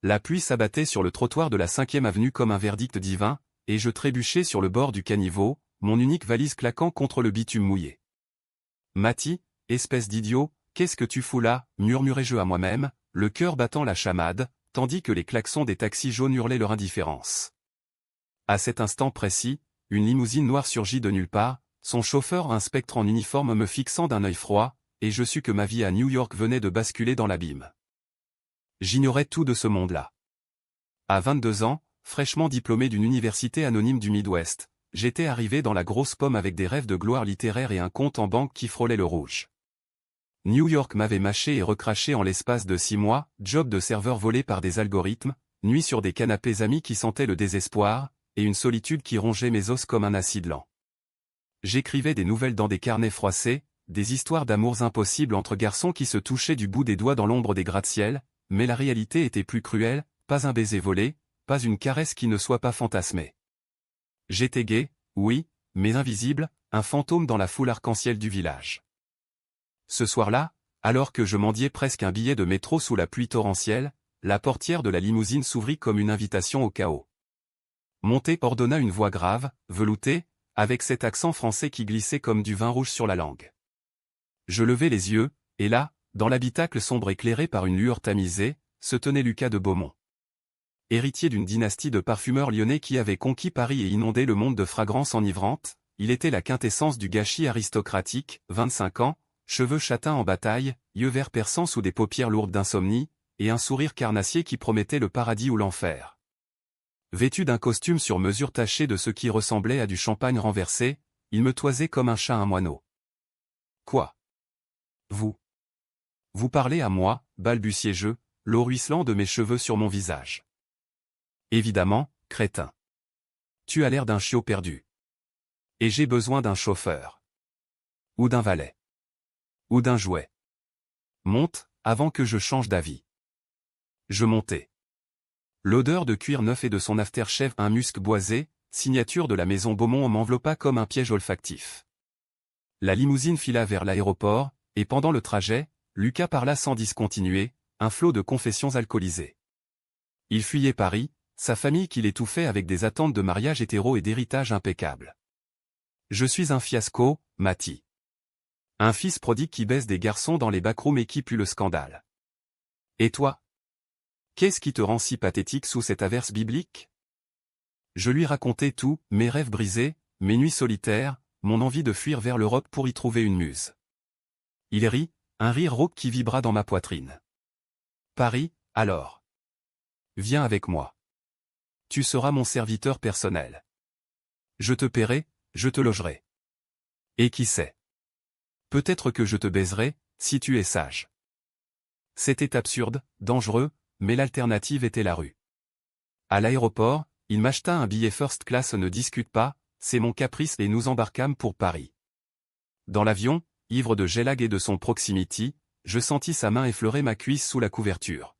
La pluie s'abattait sur le trottoir de la 5e avenue comme un verdict divin, et je trébuchais sur le bord du caniveau, mon unique valise claquant contre le bitume mouillé. « Matty, espèce d'idiot, qu'est-ce que tu fous là ?» murmurai-je à moi-même, le cœur battant la chamade, tandis que les klaxons des taxis jaunes hurlaient leur indifférence. À cet instant précis, une limousine noire surgit de nulle part, son chauffeur un spectre en uniforme me fixant d'un œil froid, et je sus que ma vie à New York venait de basculer dans l'abîme. J'ignorais tout de ce monde-là. À 22 ans, fraîchement diplômé d'une université anonyme du Midwest, j'étais arrivé dans la grosse pomme avec des rêves de gloire littéraire et un compte en banque qui frôlait le rouge. New York m'avait mâché et recraché en l'espace de 6 mois, job de serveur volé par des algorithmes, nuit sur des canapés amis qui sentaient le désespoir, et une solitude qui rongeait mes os comme un acide lent. J'écrivais des nouvelles dans des carnets froissés, des histoires d'amours impossibles entre garçons qui se touchaient du bout des doigts dans l'ombre des gratte-ciel, mais la réalité était plus cruelle, pas un baiser volé, pas une caresse qui ne soit pas fantasmée. J'étais gai, oui, mais invisible, un fantôme dans la foule arc-en-ciel du village. Ce soir-là, alors que je mendiais presque un billet de métro sous la pluie torrentielle, la portière de la limousine s'ouvrit comme une invitation au chaos. Monté ordonna une voix grave, veloutée, avec cet accent français qui glissait comme du vin rouge sur la langue. Je levai les yeux, et là, dans l'habitacle sombre éclairé par une lueur tamisée, se tenait Lucas de Beaumont. Héritier d'une dynastie de parfumeurs lyonnais qui avait conquis Paris et inondé le monde de fragrances enivrantes, il était la quintessence du gâchis aristocratique, 25 ans, cheveux châtains en bataille, yeux verts perçants sous des paupières lourdes d'insomnie, et un sourire carnassier qui promettait le paradis ou l'enfer. Vêtu d'un costume sur mesure taché de ce qui ressemblait à du champagne renversé, il me toisait comme un chat un moineau. « Quoi ? Vous ? Vous parlez à moi ?» balbutiai-je, l'eau ruisselant de mes cheveux sur mon visage. « Évidemment, crétin. Tu as l'air d'un chiot perdu. Et j'ai besoin d'un chauffeur. Ou d'un valet. Ou d'un jouet. Monte, avant que je change d'avis. » Je montai. L'odeur de cuir neuf et de son aftershave un musc boisé, signature de la maison Beaumont m'enveloppa comme un piège olfactif. La limousine fila vers l'aéroport, et pendant le trajet, Lucas parla sans discontinuer, un flot de confessions alcoolisées. Il fuyait Paris, sa famille qui l'étouffait avec des attentes de mariage hétéro et d'héritage impeccable. Je suis un fiasco, Matty. Un fils prodigue qui baisse des garçons dans les backrooms et qui pue le scandale. Et toi ? Qu'est-ce qui te rend si pathétique sous cette averse biblique ? Je lui racontai tout, mes rêves brisés, mes nuits solitaires, mon envie de fuir vers l'Europe pour y trouver une muse. Il rit, un rire rauque qui vibra dans ma poitrine. Paris, alors. Viens avec moi. Tu seras mon serviteur personnel. Je te paierai, je te logerai. Et qui sait ? Peut-être que je te baiserai, si tu es sage. C'était absurde, dangereux, mais l'alternative était la rue. À l'aéroport, il m'acheta un billet first class. Ne discute pas, c'est mon caprice et nous embarquâmes pour Paris. Dans l'avion, ivre de jet lag et de son proximity, je sentis sa main effleurer ma cuisse sous la couverture.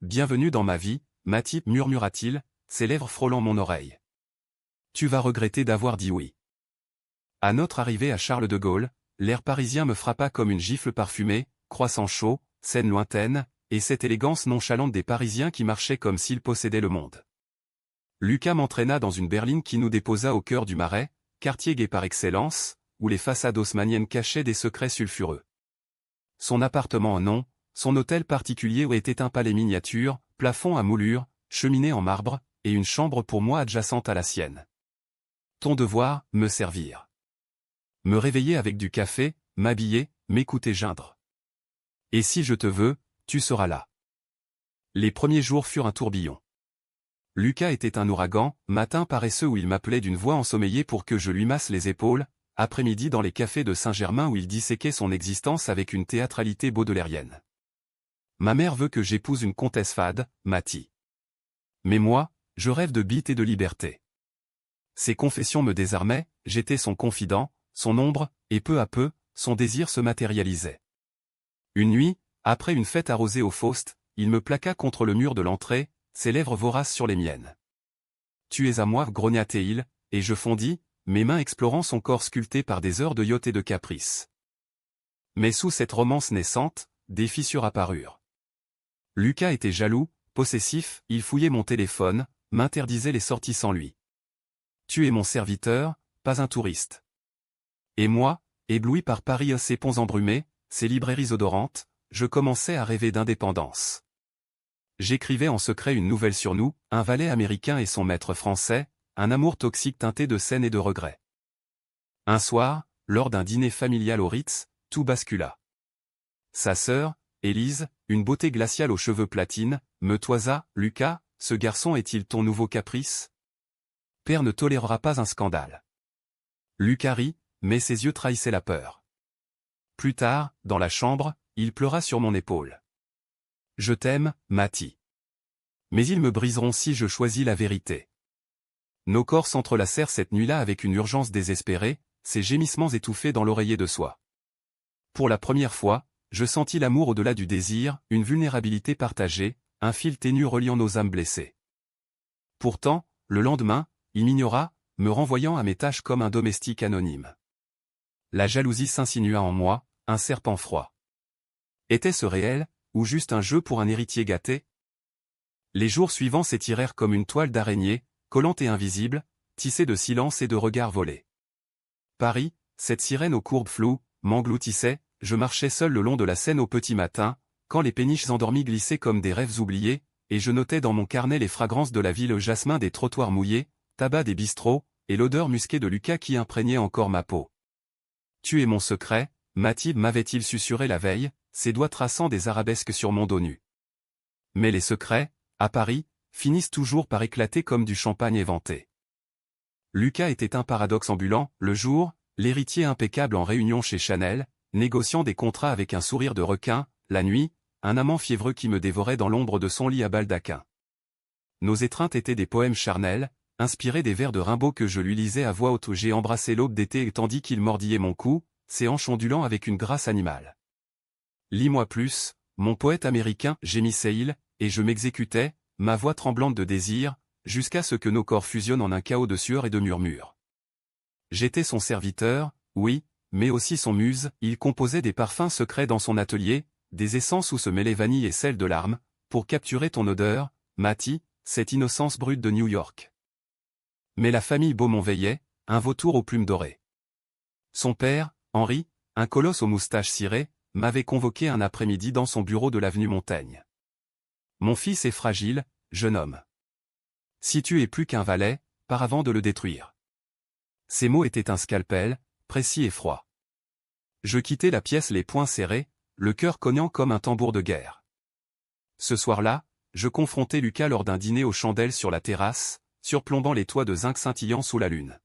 Bienvenue dans ma vie, Matty, murmura-t-il, ses lèvres frôlant mon oreille. Tu vas regretter d'avoir dit oui. À notre arrivée à Charles de Gaulle, l'air parisien me frappa comme une gifle parfumée, croissant chaud, scène lointaine, et cette élégance nonchalante des Parisiens qui marchaient comme s'ils possédaient le monde. Lucas m'entraîna dans une berline qui nous déposa au cœur du Marais, quartier gai par excellence, où les façades haussmanniennes cachaient des secrets sulfureux. Son appartement non, son hôtel particulier où était un palais miniature, plafond à moulure, cheminée en marbre, et une chambre pour moi adjacente à la sienne. Ton devoir, me servir. Me réveiller avec du café, m'habiller, m'écouter geindre. Et si je te veux, tu seras là. Les premiers jours furent un tourbillon. Lucas était un ouragan, matin paresseux où il m'appelait d'une voix ensommeillée pour que je lui masse les épaules, après-midi dans les cafés de Saint-Germain où il disséquait son existence avec une théâtralité baudelairienne. Ma mère veut que j'épouse une comtesse fade, Matty. Mais moi, je rêve de bite et de liberté. Ses confessions me désarmaient, j'étais son confident, son ombre, et peu à peu, son désir se matérialisait. Une nuit, après une fête arrosée au Faust, il me plaqua contre le mur de l'entrée, ses lèvres voraces sur les miennes. Tu es à moi, grogna-t-il, et je fondis, mes mains explorant son corps sculpté par des heures de yacht et de caprice. Mais sous cette romance naissante, des fissures apparurent. Lucas était jaloux, Possessif, il fouillait mon téléphone, m'interdisait les sorties sans lui. Tu es mon serviteur, pas un touriste. Et moi, ébloui par Paris et ses ponts embrumés, ses librairies odorantes, je commençais à rêver d'indépendance. J'écrivais en secret une nouvelle sur nous, un valet américain et son maître français, un amour toxique teinté de scènes et de regrets. Un soir, lors d'un dîner familial au Ritz, tout bascula. Sa sœur, Élise, une beauté glaciale aux cheveux platine, me toisa. « Lucas, ce garçon est-il ton nouveau caprice ? Père ne tolérera pas un scandale. » Lucas rit, mais ses yeux trahissaient la peur. Plus tard, dans la chambre, il pleura sur mon épaule. « Je t'aime, Mathie. Mais ils me briseront si je choisis la vérité. » Nos corps s'entrelacèrent cette nuit-là avec une urgence désespérée, ces gémissements étouffés dans l'oreiller de soi. Pour la première fois, je sentis l'amour au-delà du désir, une vulnérabilité partagée, un fil ténu reliant nos âmes blessées. Pourtant, le lendemain, il m'ignora, me renvoyant à mes tâches comme un domestique anonyme. La jalousie s'insinua en moi, un serpent froid. Était-ce réel, ou juste un jeu pour un héritier gâté? Les jours suivants s'étirèrent comme une toile d'araignée, collante et invisible, tissée de silence et de regards volés. Paris, cette sirène aux courbes floues, m'engloutissait, je marchais seul le long de la Seine au petit matin, quand les péniches endormies glissaient comme des rêves oubliés, et je notais dans mon carnet les fragrances de la ville, le jasmin des trottoirs mouillés, tabac des bistrots, et l'odeur musquée de Lucas qui imprégnait encore ma peau. Tu es mon secret, Mathilde m'avait-il susurré la veille, ses doigts traçant des arabesques sur mon dos nu. Mais les secrets, à Paris, finissent toujours par éclater comme du champagne éventé. Lucas était un paradoxe ambulant, le jour, l'héritier impeccable en réunion chez Chanel, négociant des contrats avec un sourire de requin, la nuit, un amant fiévreux qui me dévorait dans l'ombre de son lit à baldaquin. Nos étreintes étaient des poèmes charnels, inspirés des vers de Rimbaud que je lui lisais à voix haute. J'ai embrassé l'aube d'été tandis qu'il mordillait mon cou, ses hanches ondulant avec une grâce animale. Lis-moi plus, mon poète américain, gémissait-il, et je m'exécutais, ma voix tremblante de désir, jusqu'à ce que nos corps fusionnent en un chaos de sueur et de murmures. J'étais son serviteur, oui, mais aussi son muse. Il composait des parfums secrets dans son atelier, des essences où se mêlaient vanille et sel de larmes, pour capturer ton odeur, Mathie, cette innocence brute de New York. Mais la famille Beaumont veillait, un vautour aux plumes dorées. Son père, Henri, un colosse aux moustaches cirées, m'avait convoqué un après-midi dans son bureau de l'avenue Montaigne. Mon fils est fragile, jeune homme. Si tu es plus qu'un valet, pars avant de le détruire. Ces mots étaient un scalpel, précis et froid. Je quittai la pièce les poings serrés, le cœur cognant comme un tambour de guerre. Ce soir-là, je confrontai Lucas lors d'un dîner aux chandelles sur la terrasse, surplombant les toits de zinc scintillant sous la lune.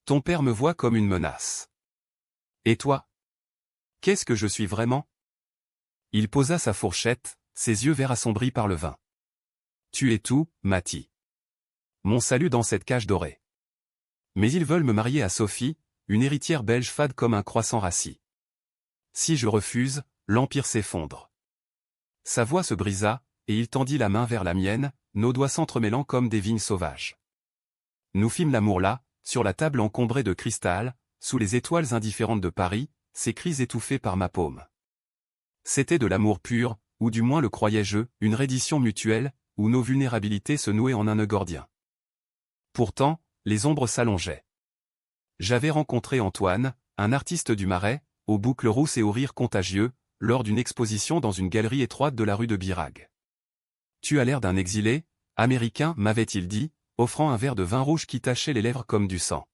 Ton père me voit comme une menace. Et toi? Qu'est-ce que je suis vraiment? Il posa sa fourchette, ses yeux verts assombris par le vin. Tu es tout, Mathie. Mon salut dans cette cage dorée. Mais ils veulent me marier à Sophie, une héritière belge fade comme un croissant rassis. Si je refuse, l'empire s'effondre. Sa voix se brisa, et il tendit la main vers la mienne, nos doigts s'entremêlant comme des vignes sauvages. Nous fîmes l'amour là, sur la table encombrée de cristal, sous les étoiles indifférentes de Paris, ses cris étouffés par ma paume. C'était de l'amour pur, ou du moins le croyais-je, une reddition mutuelle, où nos vulnérabilités se nouaient en un nœud gordien. Pourtant, les ombres s'allongeaient. J'avais rencontré Antoine, un artiste du Marais, aux boucles rousses et aux rires contagieux, lors d'une exposition dans une galerie étroite de la rue de Birague. Tu as l'air d'un exilé, américain, m'avait-il dit, offrant un verre de vin rouge qui tachait les lèvres comme du sang.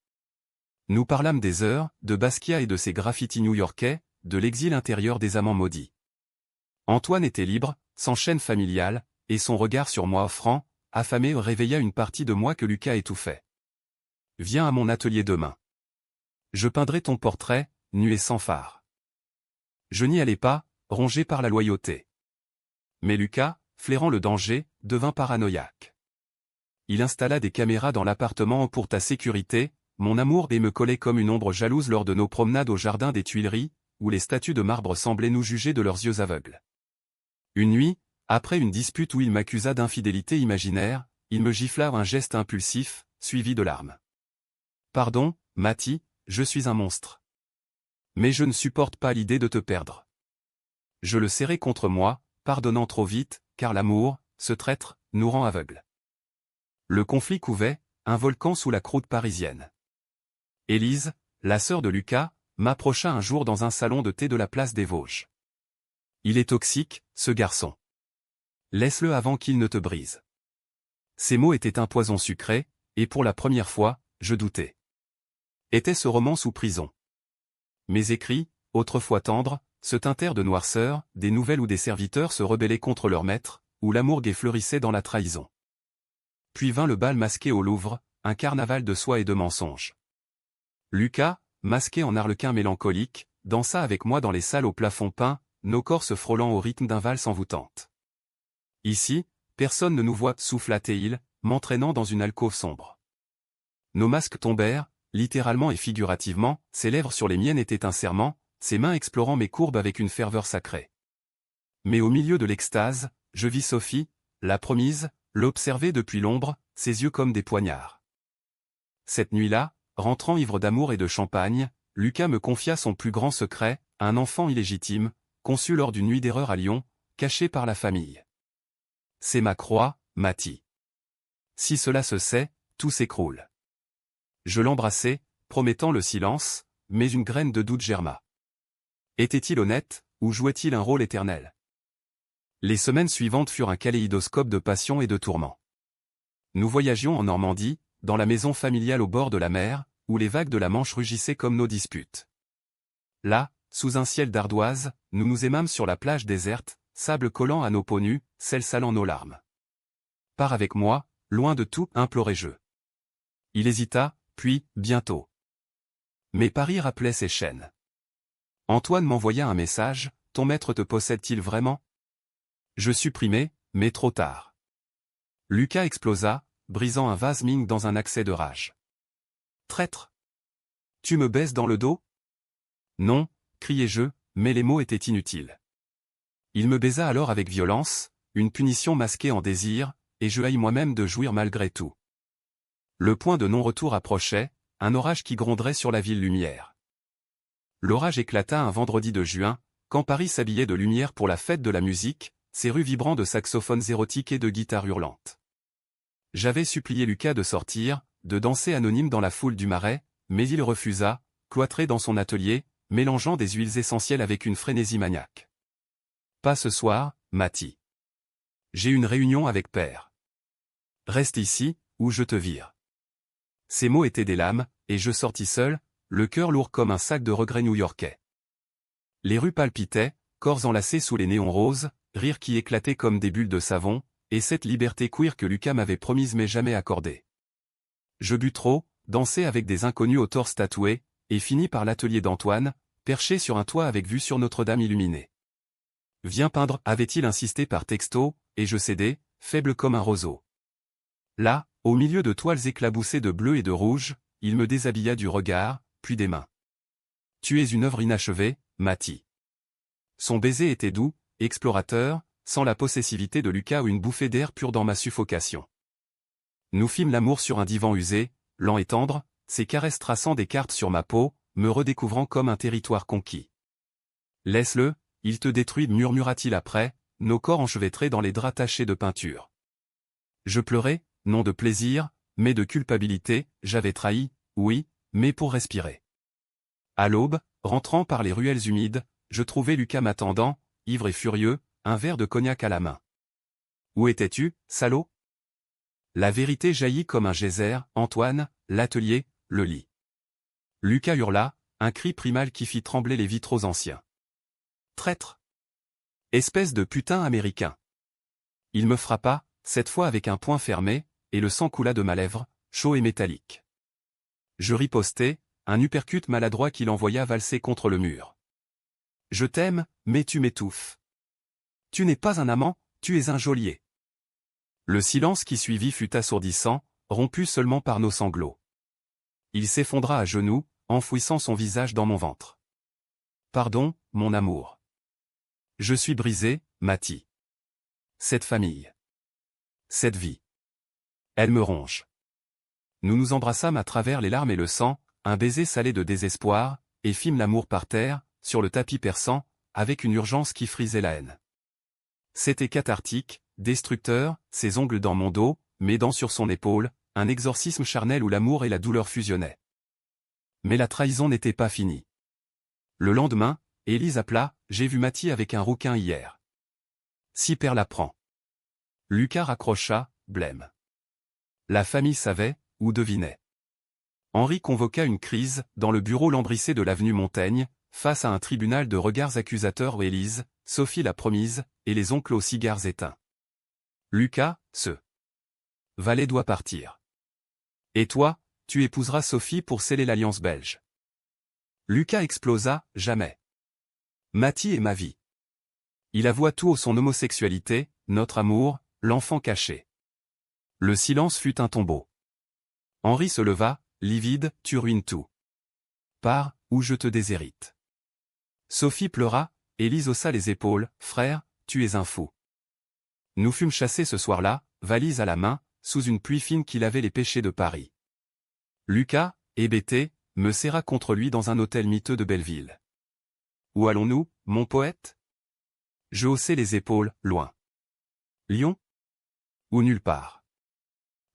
Nous parlâmes des heures, de Basquiat et de ses graffitis new-yorkais, de l'exil intérieur des amants maudits. Antoine était libre, sans chaîne familiale, et son regard sur moi franc, affamé réveilla une partie de moi que Lucas étouffait. Viens à mon atelier demain. Je peindrai ton portrait, nu et sans phare. Je n'y allais pas, rongé par la loyauté. Mais Lucas, flairant le danger, devint paranoïaque. Il installa des caméras dans l'appartement pour ta sécurité, mon amour, et me collait comme une ombre jalouse lors de nos promenades au jardin des Tuileries, où les statues de marbre semblaient nous juger de leurs yeux aveugles. Une nuit, après une dispute où il m'accusa d'infidélité imaginaire, il me gifla un geste impulsif, suivi de larmes. Pardon, Mathie, je suis un monstre. Mais je ne supporte pas l'idée de te perdre. Je le serrai contre moi, pardonnant trop vite, car l'amour, ce traître, nous rend aveugles. Le conflit couvait, un volcan sous la croûte parisienne. Élise, la sœur de Lucas, m'approcha un jour dans un salon de thé de la place des Vosges. Il est toxique, ce garçon. Laisse-le avant qu'il ne te brise. Ces mots étaient un poison sucré, et pour la première fois, je doutais. Était-ce roman sous prison? Mes écrits, autrefois tendres, se teintèrent de noirceur, des nouvelles où des serviteurs se rebellaient contre leur maître, où l'amour gai fleurissait dans la trahison. Puis vint le bal masqué au Louvre, un carnaval de soie et de mensonges. Lucas, masqué en arlequin mélancolique, dansa avec moi dans les salles au plafond peint, nos corps se frôlant au rythme d'un valse envoûtante. Ici, personne ne nous voit, souffla-t-il, m'entraînant dans une alcôve sombre. Nos masques tombèrent, littéralement et figurativement, ses lèvres sur les miennes étaient un serment, ses mains explorant mes courbes avec une ferveur sacrée. Mais au milieu de l'extase, je vis Sophie, la promise, l'observer depuis l'ombre, ses yeux comme des poignards. Cette nuit-là, rentrant ivre d'amour et de champagne, Lucas me confia son plus grand secret, un enfant illégitime, conçu lors d'une nuit d'erreur à Lyon, caché par la famille. C'est ma croix, Mathie. Si cela se sait, tout s'écroule. Je l'embrassai, promettant le silence, mais une graine de doute germa. Était-il honnête, ou jouait-il un rôle éternel? Les semaines suivantes furent un kaléidoscope de passion et de tourments. Nous voyagions en Normandie, dans la maison familiale au bord de la mer, où les vagues de la Manche rugissaient comme nos disputes. Là, sous un ciel d'ardoise, nous nous aimâmes sur la plage déserte, sable collant à nos peaux nues, sel salant nos larmes. Pars avec moi, loin de tout, implorai-je. Il hésita, puis, bientôt. Mais Paris rappelait ses chaînes. Antoine m'envoya un message, ton maître te possède-t-il vraiment? Je supprimai, mais trop tard. Lucas explosa, brisant un vase Ming dans un accès de rage. Traître! Tu me baises dans le dos? Non, criai-je, mais les mots étaient inutiles. Il me baisa alors avec violence, une punition masquée en désir, et je haïs moi-même de jouir malgré tout. Le point de non-retour approchait, un orage qui gronderait sur la ville lumière. L'orage éclata un vendredi de juin, quand Paris s'habillait de lumière pour la fête de la musique, ses rues vibrant de saxophones érotiques et de guitares hurlantes. J'avais supplié Lucas de sortir, de danser anonyme dans la foule du Marais, mais il refusa, cloîtré dans son atelier, mélangeant des huiles essentielles avec une frénésie maniaque. Pas ce soir, Mathie. J'ai une réunion avec Père. Reste ici, ou je te vire. Ces mots étaient des lames, et je sortis seul, le cœur lourd comme un sac de regrets new-yorkais. Les rues palpitaient, corps enlacés sous les néons roses, rires qui éclataient comme des bulles de savon, et cette liberté queer que Lucas m'avait promise mais jamais accordée. Je bus trop, dansai avec des inconnus au torse tatoué, et finis par l'atelier d'Antoine, perché sur un toit avec vue sur Notre-Dame illuminée. Viens peindre, avait-il insisté par texto, et je cédai, faible comme un roseau. Là, au milieu de toiles éclaboussées de bleu et de rouge, il me déshabilla du regard, puis des mains. Tu es une œuvre inachevée, Mathie. Son baiser était doux, explorateur, sans la possessivité de Lucas ou une bouffée d'air pur dans ma suffocation. Nous fîmes l'amour sur un divan usé, lent et tendre, ses caresses traçant des cartes sur ma peau, me redécouvrant comme un territoire conquis. Laisse-le, il te détruit, murmura-t-il après, nos corps enchevêtrés dans les draps tachés de peinture. Je pleurais, non de plaisir, mais de culpabilité, j'avais trahi, oui, mais pour respirer. À l'aube, rentrant par les ruelles humides, je trouvai Lucas m'attendant, ivre et furieux, un verre de cognac à la main. Où étais-tu, salaud? La vérité jaillit comme un geyser, Antoine, l'atelier, le lit. Lucas hurla, un cri primal qui fit trembler les vitraux anciens. Traître! Espèce de putain américain! Il me frappa, cette fois avec un poing fermé, et le sang coula de ma lèvre, chaud et métallique. Je ripostai, un uppercut maladroit qui l'envoya valser contre le mur. Je t'aime, mais tu m'étouffes. Tu n'es pas un amant, tu es un geôlier. Le silence qui suivit fut assourdissant, rompu seulement par nos sanglots. Il s'effondra à genoux, enfouissant son visage dans mon ventre. Pardon, mon amour. Je suis brisé, Mathie. Cette famille. Cette vie. Elle me ronge. Nous nous embrassâmes à travers les larmes et le sang, un baiser salé de désespoir, et fîmes l'amour par terre, sur le tapis perçant, avec une urgence qui frisait la haine. C'était cathartique, destructeur, ses ongles dans mon dos, mes dents sur son épaule, un exorcisme charnel où l'amour et la douleur fusionnaient. Mais la trahison n'était pas finie. Le lendemain, Élise appela, j'ai vu Mathie avec un rouquin hier. Si père l'apprend. Lucas raccrocha, blême. La famille savait, ou devinait. Henri convoqua une crise, dans le bureau lambrissé de l'avenue Montaigne, face à un tribunal de regards accusateurs où Élise, Sophie la promise, et les oncles aux cigares éteints. Lucas, ce valet doit partir. Et toi, tu épouseras Sophie pour sceller l'alliance belge. Lucas explosa, jamais. Mathie est ma vie. Il avoua tout son homosexualité, notre amour, l'enfant caché. Le silence fut un tombeau. Henri se leva, livide, tu ruines tout. Pars, ou je te déshérite. Sophie pleura, Élise haussa les épaules, frère, tu es un fou. Nous fûmes chassés ce soir-là, valise à la main, sous une pluie fine qui lavait les péchés de Paris. Lucas, hébété, me serra contre lui dans un hôtel miteux de Belleville. Où allons-nous, mon poète? Je haussai les épaules, loin. Lyon? Ou nulle part.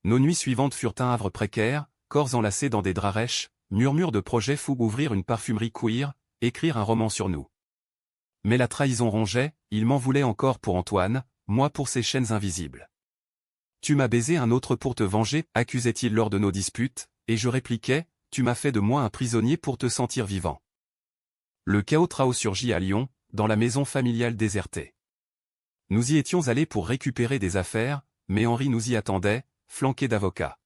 Nos nuits suivantes furent un havre précaire, corps enlacés dans des draps rêches, murmures de projets fous, ouvrir une parfumerie queer, écrire un roman sur nous. Mais la trahison rongeait, il m'en voulait encore pour Antoine, moi pour ces chaînes invisibles. Tu m'as baisé un autre pour te venger, accusait-il lors de nos disputes, et je répliquais, tu m'as fait de moi un prisonnier pour te sentir vivant. Le chaos trao surgit à Lyon, dans la maison familiale désertée. Nous y étions allés pour récupérer des affaires, mais Henri nous y attendait, flanqué d'avocats.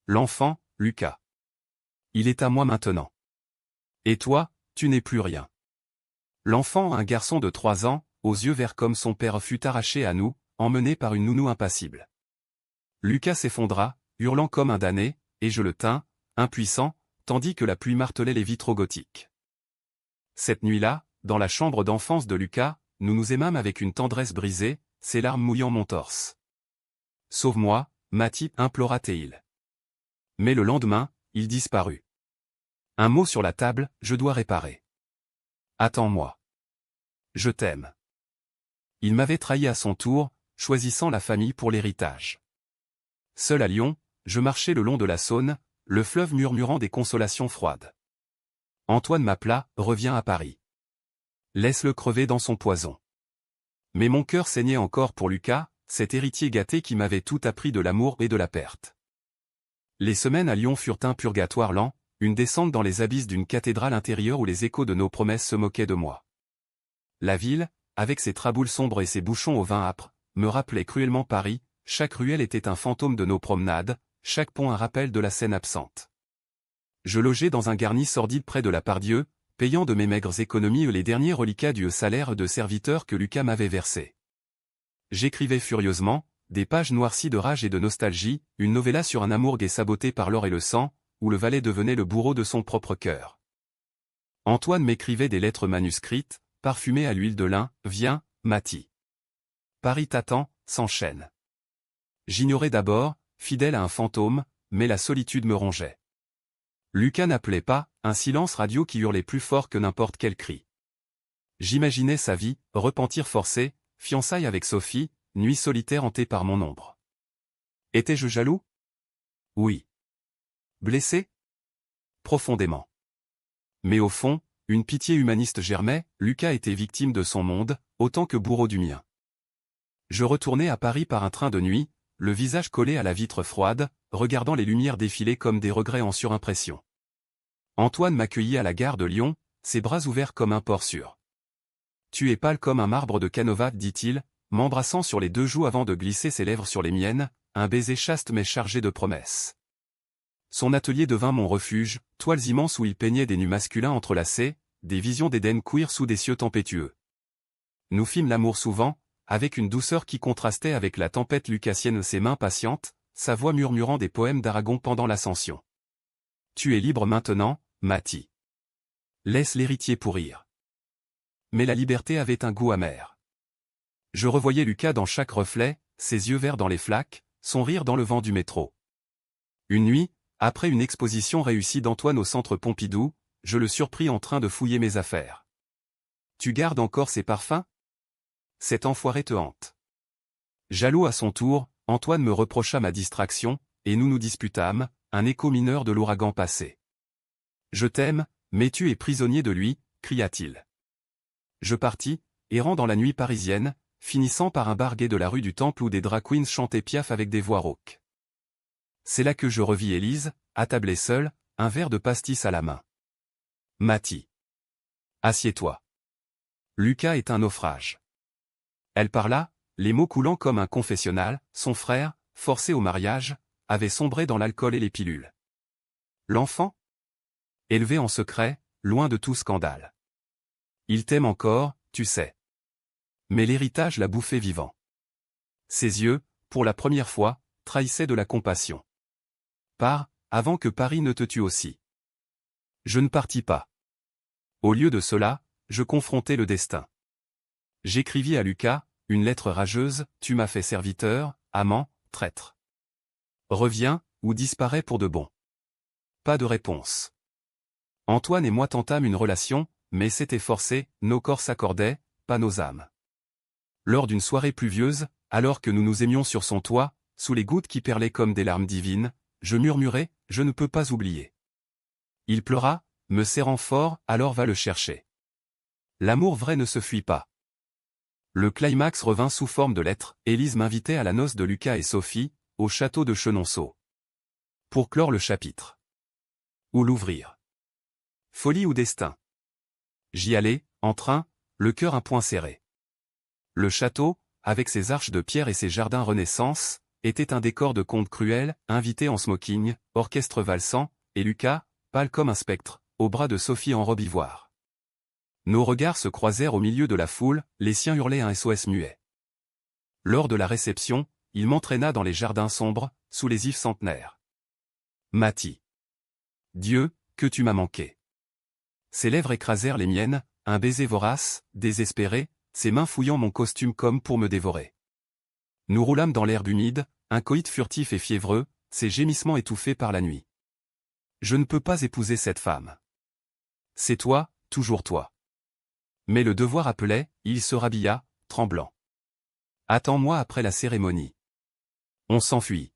L'enfant, Lucas. Il est à moi maintenant. Et toi, tu n'es plus rien. L'enfant, un garçon de 3 ans, aux yeux verts comme son père, fut arraché à nous, emmené par une nounou impassible. Lucas s'effondra, hurlant comme un damné, et je le tins, impuissant, tandis que la pluie martelait les vitraux gothiques. Cette nuit-là, dans la chambre d'enfance de Lucas, nous nous aimâmes avec une tendresse brisée, ses larmes mouillant mon torse. Sauve-moi, Mathie, implora Théil. Mais le lendemain, il disparut. Un mot sur la table, je dois réparer. Attends-moi. Je t'aime. Il m'avait trahi à son tour, choisissant la famille pour l'héritage. Seul à Lyon, je marchais le long de la Saône, le fleuve murmurant des consolations froides. Antoine m'appela, reviens à Paris. Laisse-le crever dans son poison. Mais mon cœur saignait encore pour Lucas, cet héritier gâté qui m'avait tout appris de l'amour et de la perte. Les semaines à Lyon furent un purgatoire lent, une descente dans les abysses d'une cathédrale intérieure où les échos de nos promesses se moquaient de moi. La ville, avec ses traboules sombres et ses bouchons au vin âpre, me rappelait cruellement Paris, chaque ruelle était un fantôme de nos promenades, chaque pont un rappel de la Seine absente. Je logeais dans un garni sordide près de la Pardieu, payant de mes maigres économies les derniers reliquats du salaire de serviteur que Lucas m'avait versé. J'écrivais furieusement, des pages noircies de rage et de nostalgie, une novella sur un amour gai saboté par l'or et le sang, où le valet devenait le bourreau de son propre cœur. Antoine m'écrivait des lettres manuscrites, parfumées à l'huile de lin, viens, Mathie. Paris t'attend, s'enchaîne. J'ignorais d'abord, fidèle à un fantôme, mais la solitude me rongeait. Lucas n'appelait pas, un silence radio qui hurlait plus fort que n'importe quel cri. J'imaginais sa vie, repentir forcé, fiançailles avec Sophie, nuit solitaire hantée par mon ombre. Étais-je jaloux? Oui. Blessé? Profondément. Mais au fond, une pitié humaniste germait, Lucas était victime de son monde, autant que bourreau du mien. Je retournais à Paris par un train de nuit, le visage collé à la vitre froide, regardant les lumières défiler comme des regrets en surimpression. Antoine m'accueillit à la gare de Lyon, ses bras ouverts comme un port sûr. Tu es pâle comme un marbre de Canova, dit-il, m'embrassant sur les 2 joues avant de glisser ses lèvres sur les miennes, un baiser chaste mais chargé de promesses. Son atelier devint mon refuge, toiles immenses où il peignait des nus masculins entrelacés, des visions d'Éden queer sous des cieux tempétueux. Nous fîmes l'amour souvent, avec une douceur qui contrastait avec la tempête lucassienne, ses mains patientes, sa voix murmurant des poèmes d'Aragon pendant l'Ascension. Tu es libre maintenant, Mathie. Laisse l'héritier pourrir. Mais la liberté avait un goût amer. Je revoyais Lucas dans chaque reflet, ses yeux verts dans les flaques, son rire dans le vent du métro. Une nuit, après une exposition réussie d'Antoine au centre Pompidou, je le surpris en train de fouiller mes affaires. Tu gardes encore ces parfums? Cet enfoiré te hante. Jaloux à son tour, Antoine me reprocha ma distraction, et nous nous disputâmes, un écho mineur de l'ouragan passé. « Je t'aime, mais tu es prisonnier de lui », cria-t-il. Je partis, errant dans la nuit parisienne, finissant par un bar gay de la rue du Temple où des drag queens chantaient Piaf avec des voix rauques. C'est là que je revis Élise, attablée seule, un verre de pastis à la main. « Mathie. Assieds-toi. Lucas est un naufrage. » Elle parla, les mots coulant comme un confessionnal. Son frère, forcé au mariage, avait sombré dans l'alcool et les pilules. L'enfant? Élevé en secret, loin de tout scandale. Il t'aime encore, tu sais. Mais l'héritage l'a bouffé vivant. Ses yeux, pour la première fois, trahissaient de la compassion. Pars, avant que Paris ne te tue aussi. Je ne partis pas. Au lieu de cela, je confrontai le destin. J'écrivis à Lucas, une lettre rageuse, tu m'as fait serviteur, amant, traître. Reviens, ou disparais pour de bon. Pas de réponse. Antoine et moi tentâmes une relation, mais c'était forcé, nos corps s'accordaient, pas nos âmes. Lors d'une soirée pluvieuse, alors que nous nous aimions sur son toit, sous les gouttes qui perlaient comme des larmes divines, je murmurai, je ne peux pas oublier. Il pleura, me serrant fort, alors va le chercher. L'amour vrai ne se fuit pas. Le climax revint sous forme de lettre, Élise m'invitait à la noce de Lucas et Sophie, au château de Chenonceau. Pour clore le chapitre. Où l'ouvrir? Folie ou destin? J'y allais, en train, le cœur un point serré. Le château, avec ses arches de pierre et ses jardins Renaissance, était un décor de conte cruel, invité en smoking, orchestre valsant, et Lucas, pâle comme un spectre, au bras de Sophie en robe ivoire. Nos regards se croisèrent au milieu de la foule, les siens hurlaient un SOS muet. Lors de la réception, il m'entraîna dans les jardins sombres, sous les ifs centenaires. Mathie. Dieu, que tu m'as manqué. Ses lèvres écrasèrent les miennes, un baiser vorace, désespéré, ses mains fouillant mon costume comme pour me dévorer. Nous roulâmes dans l'herbe humide, un coït furtif et fiévreux, ses gémissements étouffés par la nuit. Je ne peux pas épouser cette femme. C'est toi, toujours toi. Mais le devoir appelait, il se rhabilla, tremblant. Attends-moi après la cérémonie. On s'enfuit.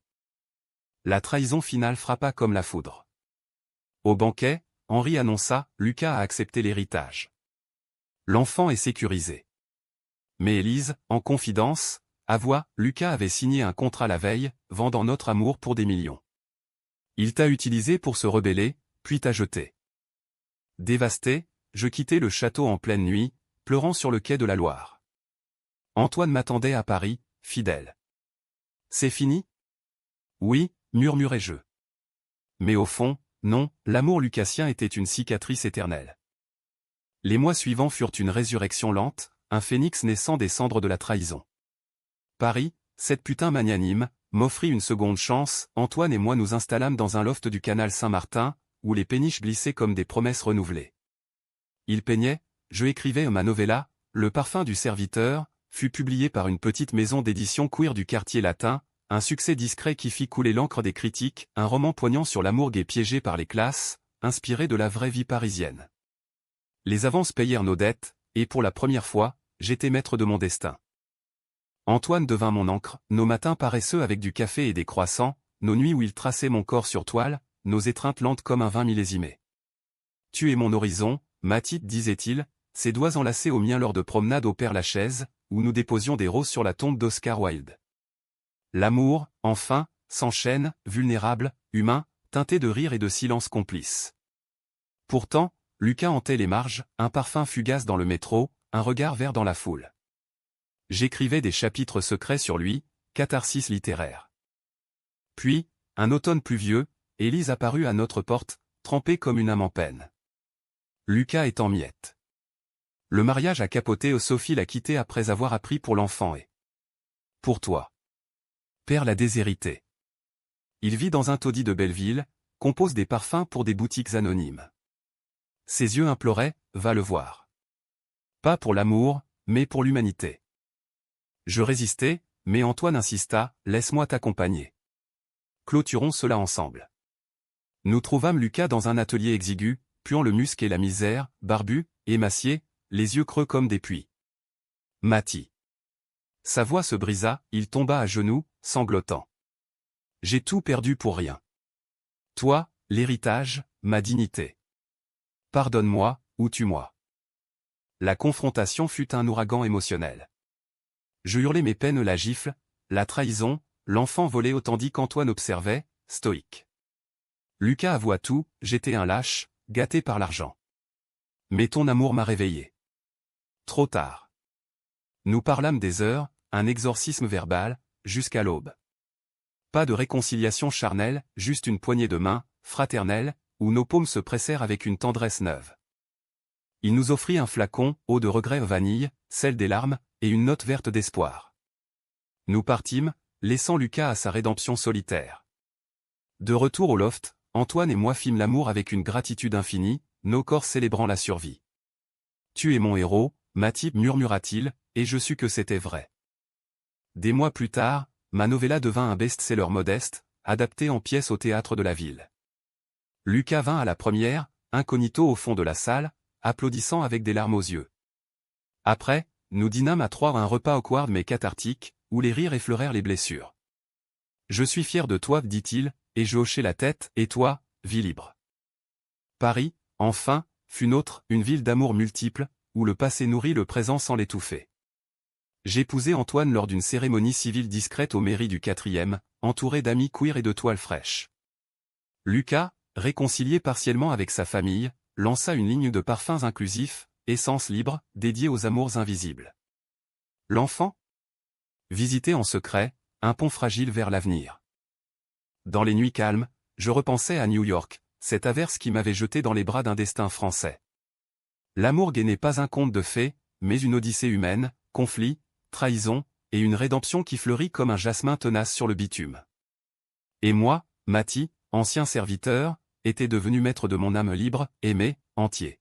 La trahison finale frappa comme la foudre. Au banquet, Henri annonça, Lucas a accepté l'héritage. L'enfant est sécurisé. Mais Élise, en confidence, avoua, Lucas avait signé un contrat la veille, vendant notre amour pour des millions. Il t'a utilisé pour se rebeller, puis t'a jeté. Dévasté, je quittai le château en pleine nuit, pleurant sur le quai de la Loire. Antoine m'attendait à Paris, fidèle. C'est fini? Oui, murmurai-je. Mais au fond, non, l'amour lucassien était une cicatrice éternelle. Les mois suivants furent une résurrection lente, un phénix naissant des cendres de la trahison. Paris, cette putain magnanime, m'offrit une seconde chance, Antoine et moi nous installâmes dans un loft du canal Saint-Martin, où les péniches glissaient comme des promesses renouvelées. Il peignait, je écrivais ma novella, Le parfum du serviteur, fut publié par une petite maison d'édition queer du quartier latin, un succès discret qui fit couler l'encre des critiques, un roman poignant sur l'amour gay piégé par les classes, inspiré de la vraie vie parisienne. Les avances payèrent nos dettes, et pour la première fois, j'étais maître de mon destin. Antoine devint mon encre, nos matins paresseux avec du café et des croissants, nos nuits où il traçait mon corps sur toile, nos étreintes lentes comme un vin millésimé. Tu es mon horizon, Mathie, disait-il, ses doigts enlacés aux miens lors de promenades au Père-Lachaise, où nous déposions des roses sur la tombe d'Oscar Wilde. L'amour, enfin, s'enchaîne, vulnérable, humain, teinté de rire et de silence complice. Pourtant, Lucas hantait les marges, un parfum fugace dans le métro, un regard vert dans la foule. J'écrivais des chapitres secrets sur lui, catharsis littéraire. Puis, un automne pluvieux, Élise apparut à notre porte, trempée comme une âme en peine. Lucas est en miettes. Le mariage a capoté, Sophie l'a quitté après avoir appris pour l'enfant et... Pour toi. Père l'a déshérité. Il vit dans un taudis de Belleville, compose des parfums pour des boutiques anonymes. Ses yeux imploraient, va le voir. Pas pour l'amour, mais pour l'humanité. Je résistais, mais Antoine insista, laisse-moi t'accompagner. Clôturons cela ensemble. Nous trouvâmes Lucas dans un atelier exigu, puant le musc et la misère, barbu, émacié, les yeux creux comme des puits. Mathie. Sa voix se brisa, il tomba à genoux, sanglotant. J'ai tout perdu pour rien. Toi, l'héritage, ma dignité. Pardonne-moi, ou tue-moi. La confrontation fut un ouragan émotionnel. Je hurlai mes peines, la gifle, la trahison, l'enfant volé tandis qu'Antoine observait, stoïque. Lucas avoua tout, j'étais un lâche, gâté par l'argent. Mais ton amour m'a réveillé. Trop tard. Nous parlâmes des heures, un exorcisme verbal, jusqu'à l'aube. Pas de réconciliation charnelle, juste une poignée de main, fraternelle, où nos paumes se pressèrent avec une tendresse neuve. Il nous offrit un flacon, eau de regret vanille, celle des larmes, et une note verte d'espoir. Nous partîmes, laissant Lucas à sa rédemption solitaire. De retour au loft, Antoine et moi fîmes l'amour avec une gratitude infinie, nos corps célébrant la survie. Tu es mon héros, Mathieu, murmura-t-il, et je sus que c'était vrai. Des mois plus tard, ma novella devint un best-seller modeste, adapté en pièces au théâtre de la ville. Lucas vint à la première, incognito au fond de la salle, applaudissant avec des larmes aux yeux. Après, nous dînâmes à trois un repas awkward mais cathartique, où les rires effleurèrent les blessures. Je suis fier de toi, dit-il, et je hochai la tête, et toi, vie libre. Paris, enfin, fut nôtre, une ville d'amour multiple, où le passé nourrit le présent sans l'étouffer. J'épousai Antoine lors d'une cérémonie civile discrète aux mairies du 4e, entouré d'amis queer et de toiles fraîches. Lucas, réconcilié partiellement avec sa famille, lança une ligne de parfums inclusifs, essence libre, dédiée aux amours invisibles. L'enfant? Visité en secret, un pont fragile vers l'avenir. Dans les nuits calmes, je repensais à New York, cette averse qui m'avait jeté dans les bras d'un destin français. L'amour gay n'est pas un conte de fées, mais une odyssée humaine, conflit, trahison, et une rédemption qui fleurit comme un jasmin tenace sur le bitume. Et moi, Mathieu, ancien serviteur, était devenu maître de mon âme libre, aimé, entier.